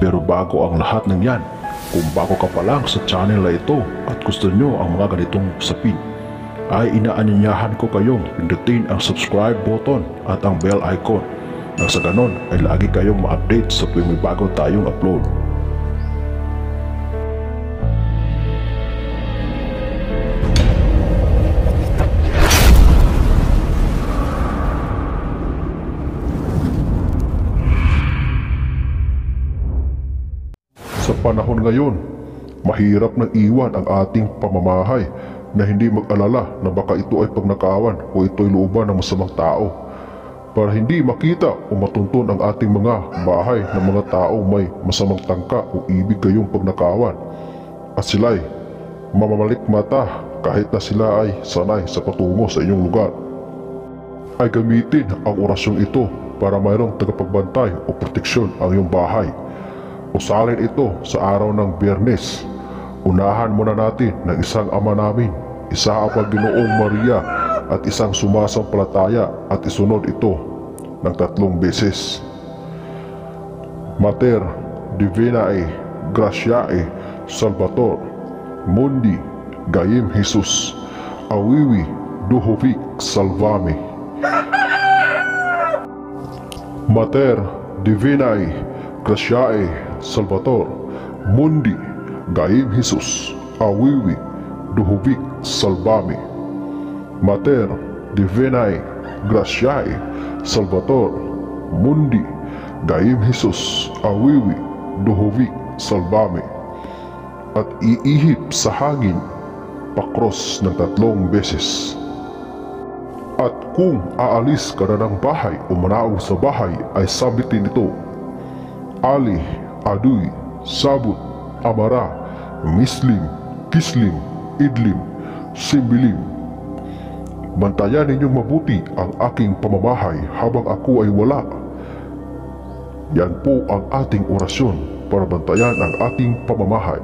Pero bago ang lahat ng yan, kung bago ka pa lang sa channel na ito at gusto nyo ang mga ganitong usapin, ay inaanyayahan ko kayong pindutin ang subscribe button at ang bell icon nang sa ganon ay lagi kayong ma-update sa tuwing may bago tayong upload. Sa panahon ngayon, mahirap nang iwan ang ating pamamahay na hindi mag-alala na baka ito ay pagnakawan o ito ay looban ng masamang tao. Para hindi makita o matuntun ang ating mga bahay ng mga taong may masamang tangka o ibig kayong pagnakawan. At sila'y mamamalikmata kahit na sila ay sanay sa patungo sa inyong lugar. Ay gamitin ang orasyong ito para mayroong tagapagbantay o proteksyon ang iyong bahay. Usalin ito sa araw ng Biyernes. Unahan muna natin ng isang Ama namin, isa ang Panginoong Maria at isang sumasampalataya at isunod ito ng 3 beses. Mater Divinae Graciae Salvator Mundi Gayem Jesus Awiwi Duhovik Salvami. Mater Divinae Graciae Salvator Mundi Gayem Jesus Awiwi Duhovik Salvami. Mater Divinae Graciae Salvator Mundi Gayem Jesus Awiwi Duhovik Salvami. At iihip sa hangin pakros ng 3 beses. At kung aalis ka na ng bahay o manaog sa bahay ay sabitin ito: Ali, Aduy, Sabut, Amara, Mislim, Kislim, Idlim, Simbilim. Bantayan ninyong mabuti ang aking pamamahay habang ako ay wala. Yan po ang ating orasyon para bantayan ang ating pamamahay.